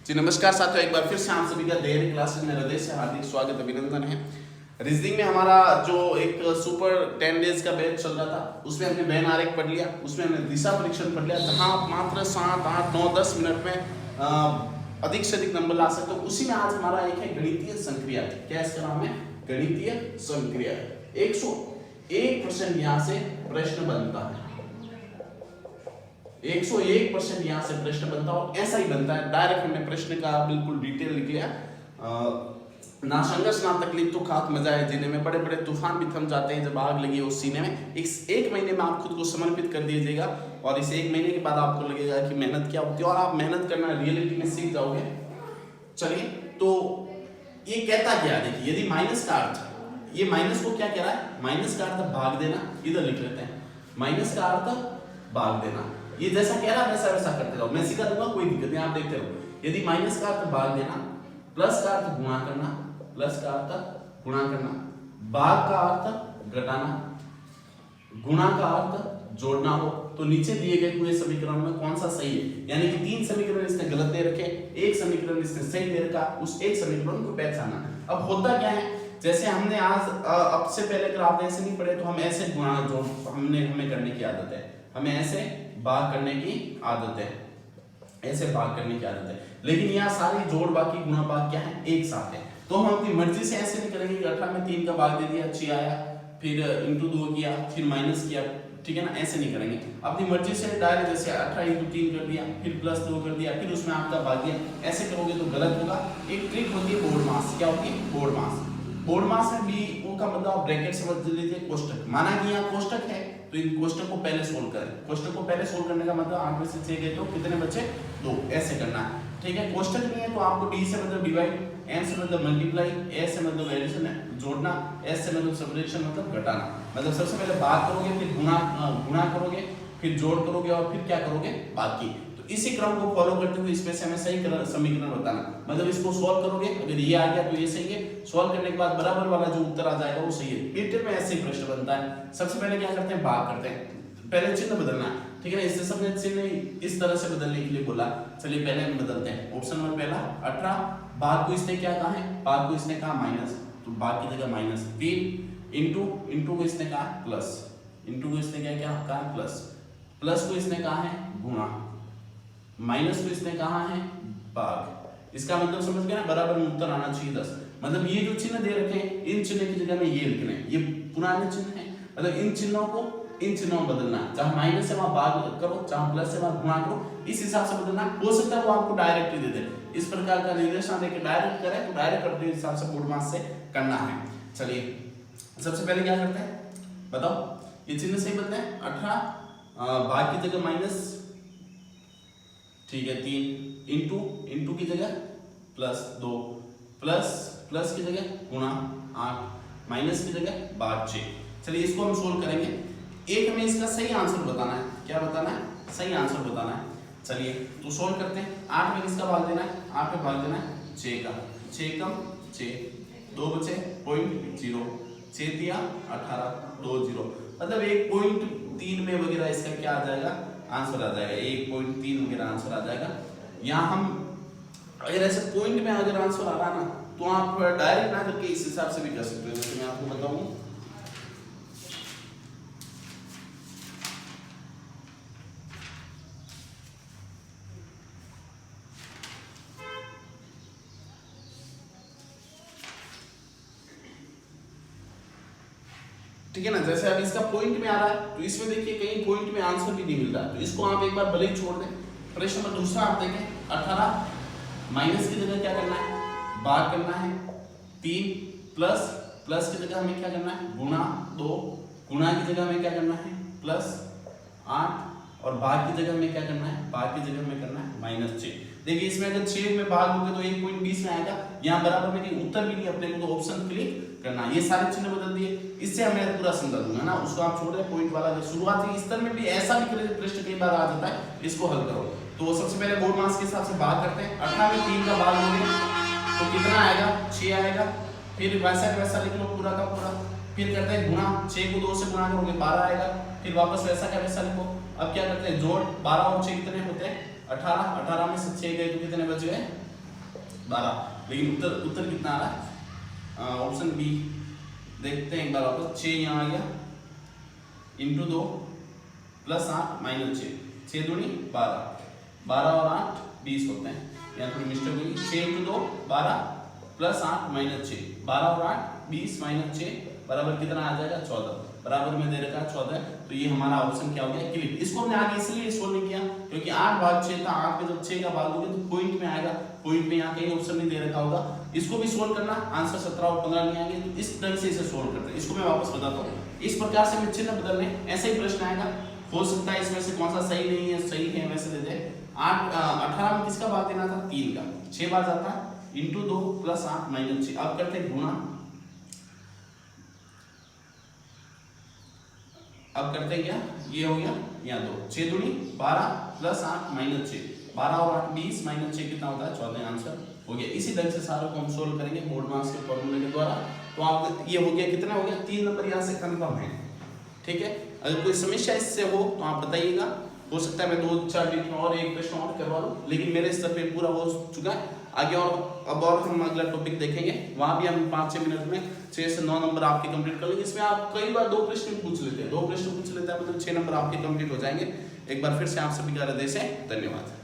जी नमस्कार साथियों, एक बार फिर से आप सभी का डेयरी क्लासेस में हृदय से हार्दिक स्वागत अभिनंदन है। रीजनिंग में हमारा जो एक सुपर 10 डेज का बैच चल रहा था उसमें हमने वेन आरेख पढ़ लिया, उसमें हमने दिशा परीक्षण पढ़ लिया, जहां आप मात्र 7, 8, 9, 10 मिनट में अधिक से अधिक नंबर ला सकते हो। उसी में आज हमारा एक है गणितीय संक्रिया। क्या इसका नाम है? गणितीय संक्रिया। 101% यहाँ से प्रश्न बनता है, 101% यहाँ से प्रश्न बनता है और ऐसा ही बनता है। डायरेक्ट हमने प्रश्न का बिल्कुल डिटेल लिख लिया। ना संघर्ष ना तकलीफ तो खाक मजा है जीने में, बड़े बड़े तूफान भी थम जाते हैं जब आग लगी उस सीने में। इस एक महीने में आप खुद को समर्पित कर दीजिएगा और इस एक महीने के बाद आपको लगेगा कि मेहनत क्या होती है और आप मेहनत करना रियलिटी में सीख जाओगे। चलिए, तो ये कहता क्या? देखिए, यदि माइनस का अर्थ, ये माइनस को क्या कह रहा है? माइनस का अर्थ भाग देना, इधर लिख लेते हैं। माइनस का अर्थ भाग देना, ये जैसा कह रहा है वैसा वैसा करते रहो, मैं सिखा दूंगा, कोई दिक्कत नहीं, आप देखते रहो। यदि माइनस का अर्थ भाग देना, प्लस का अर्थ गुणा करना, प्लस का अर्थ गुणा करना, भाग का अर्थ घटाना, गुणा का अर्थ जोड़ना हो, तो नीचे दिए गए पूरे समीकरण में कौन सा सही है? यानी कि 3 समीकरण इसने गलत दे रखे, एक समीकरण इसने सही दे रखा, उस एक समीकरण को पहचानना। अब होता क्या है, जैसे हमने आज अब से पहले अगर आपने ऐसे नहीं पढ़े तो हम ऐसे गुणा जोड़ हमें करने की आदत है, हमें ऐसे भाग करने की आदत है, ऐसे भाग करने की आदत है। लेकिन यहाँ सारी जोड़ भाग की गुणा भाग क्या है? एक साथ है। तो हम अपनी मर्जी से ऐसे नहीं करेंगे कि 18 में 3 का भाग दे दिया, 6 आया, फिर इंटू 2 किया, फिर माइनस किया, ठीक है ना? ऐसे नहीं करेंगे, अपनी मर्जी से डायरेक्ट जैसे 18 इंटू 3 कर दिया, फिर प्लस 2 कर दिया, फिर उसमें आपका भाग दिया। ऐसे करोगे तो गलत होगा। एक ट्रिक होती है बोर्ड मास। क्या होती है? बोर्ड मास। बोर्ड मास में भी वो का मतलब आप ब्रैकेट समझ लीजिए, कोष्टक। माना कि यहाँ कोष्टक है तो इन कोष्टक को पहले सोल्व करें। कोष्टक को पहले सोल्व करने का मतलब 8 में से 6 गए तो कितने बचे? 2। ऐसे करना है, ठीक है? कोष्टक नहीं है तो आपको डी से मतलब डिवाइड, एन से मतलब मल्टीप्लाई, ए से मतलब एडिशन है जोड़ना, एस से मतलब सब्ट्रैक्शन मतलब घटाना। मतलब सबसे पहले भाग करोगे, फिर गुणा करोगे, फिर जोड़ करोगे और फिर क्या करोगे? बाकी। तो इसी क्रम को फॉलो करते हुए इसमें से हमें सही समीकरण बताना। मतलब इसको सॉल्व करोगे, अगर ये आ गया तो ये सही है, सॉल्व करने के बाद बराबर वाला जो उत्तर आ जाएगा वो सही है। पेपर में ऐसे ही प्रश्न बनता है। सबसे पहले क्या करते हैं? भाग करते हैं, पहले चिन्ह बदलना है, ठीक है ना? इससे सबने चिन्ह इस तरह से बदलने के लिए बोला। चलिए पहले हम बदलते हैं। ऑप्शन नंबर पहला 18, भाग को इसने क्या कहा है? भाग को इसने कहा माइनस, तो भाग की जगह माइनस। फिर इंटू को इसने कहा प्लस, इंटू को इसने क्या कहा? प्लस। प्लस को इसने कहा है गुणा, माइनस को इसने कहा है भाग। इसका मतलब समझ गए ना? बराबर में उत्तर आना चाहिए 10। मतलब ये जो चिन्ह दे रखे हैं, इन चिन्ह की जगह में ये लिखने हैं, ये पुराने चिन्ह हैं। मतलब इन चिन्हों को इन चिन्हों में बदलना, चाहे माइनस से वहां भाग करो, चाहे प्लस से वहां गुणा करो, इस हिसाब से बदलना। हो सकता है वो आपको डायरेक्ट दे दे, इस प्रकार का निर्देशन देके डायरेक्ट करें तो डायरेक्ट अपने हिसाब से बोर्ड मास से करना है। चलिए सबसे पहले क्या करते हैं बताओ? ये चिन्ह सही बदलते हैं। 18 भाग की जगह माइनस, ठीक है, 3 इंटू की जगह प्लस 2, प्लस की जगह गुणा 8, माइनस की जगह भाग 6। चलिए इसको हम सोल्व करेंगे। एक हमें इसका सही आंसर बताना है। क्या बताना है? सही आंसर बताना है। चलिए तो सोल्व करते हैं। 8 में किसका भाग देना है? 8 में भाग देना है 6 का। 6 कम 6, 2 बचे 0.0, 6 दिया 18, 2 0। मतलब 1.3 में वगैरह इसका क्या आ जाएगा? आंसर आ जाएगा 1.3 वगैरह आंसर आ जाएगा। यहाँ हम अगर ऐसे पॉइंट में अगर आंसर आ रहा ना तो आप डायरेक्ट ना करके इस हिसाब से भी कर सकते हो। जैसे मैं आपको बताऊं, ठीक है ना? जैसे अब इसका पॉइंट में आ रहा है तो इसमें देखिए कहीं पॉइंट में आंसर भी नहीं मिल रहा, तो इसको आप एक बार भले ही छोड़ दें। प्रश्न नंबर दूसरा आप देखें, 18 माइनस की जगह क्या करना है? भाग करना है 3, प्लस की जगह हमें क्या करना है? गुणा 2, गुणा की जगह हमें क्या करना है? प्लस 8, और भाग की जगह हमें क्या करना है? भाग की जगह हमें करना है -6। देखिए इसमें अगर 6 में भाग होगा तो 1.20 में आएगा। यहाँ बराबर में नहीं, उत्तर भी नहीं, अपने को तो ऑप्शन क्लिक करना। ये सारे चिन्ह बदल दिए, इससे हमें पूरा समझा दूंगा ना, उसको आप छोड़ दें। पॉइंट वाला जो शुरुआती स्तर में भी ऐसा भी प्रश्न कई बार आ जाता है, इसको हल करो। तो सबसे पहले बोर्ड मास के हिसाब से भाग करते हैं। 18 में 3 का भाग हो गया तो कितना आएगा? 6 आएगा। फिर वैसा लिख लो पूरा का पूरा। फिर करते हैं गुणा, 6 को 2 से गुणा करोगे 12 आएगा। फिर वापस वैसा का वैसा लिखो। अब क्या करते हैं? जोड़, 12 और 6 कितने होते हैं? 18। 18 में से 6 गए तो कितने बच गए? 12, लेकिन उत्तर कितना आ रहा है? ऑप्शन बी देखते हैं एक बार वापस। 6 यहाँ आ गया इंटू 2 प्लस 8 माइनस 6 दूनी 12 और 8 20 होते हैं। यहाँ थोड़ी मिस्टेक हुई। 6 इंटू 2 12 प्लस 8 माइनस 6, 12 और 8 20 माइनस 6 बराबर कितना आ जाएगा? 14। बराबर में दे रखा है 14, तो ये हमारा ऑप्शन क्या हो गया? क्लिक। इसको हमने आगे इसलिए सोल्व नहीं किया क्योंकि 8 भाग 6 था, 8 में जब 6 का भाग दोगे तो पॉइंट में आएगा, पॉइंट में यहाँ कहीं ऑप्शन नहीं दे रखा होगा। इसको भी सोल्व करना, आंसर 17 और 15 नहीं आएंगे, तो इस ढंग से इसे सोल्व करते हैं। इसको मैं वापस बताता हूँ। इस प्रकार से मैं चिन्ह बदलने, ऐसा ही प्रश्न आएगा। हो सकता है इसमें से कौन सा सही नहीं है, सही है वैसे दे दे। 18 में किसका भाग देना था? 3 का। 6 बार जाता है इंटू 2 प्लस 8 माइनस 6। अब करते हैं गुणा, अब करते हैं क्या? ये हो गया यहाँ 2, 6 दूनी 12 प्लस 8 माइनस 6, 12 और 8 20 माइनस 6 कितना होता है? 14। आंसर हो गया। इसी ढंग से सारों को हम सोल्व करेंगे मोड मास के फॉर्मूले के द्वारा। तो आप ये हो गया, कितना हो गया? 3 नंबर यहाँ से कंफर्म है। ठीक है, अगर कोई समस्या इससे हो तो आप बताइएगा। हो सकता है मैं 2-4 मिनट में और एक प्रश्न और करवा दूं, लेकिन मेरे स्तर पे पूरा हो चुका है। आगे और अब और हम अगला टॉपिक देखेंगे, वहां भी हम 5-6 मिनट में 6 से 9 नंबर आपके कंप्लीट कर लेंगे। इसमें आप कई बार 2 प्रश्न पूछ लेते हैं, 2 प्रश्न पूछ लेते हैं, मतलब 6 नंबर आपके कंप्लीट हो जाएंगे। एक बार फिर से आप सभी का हृदय से धन्यवाद।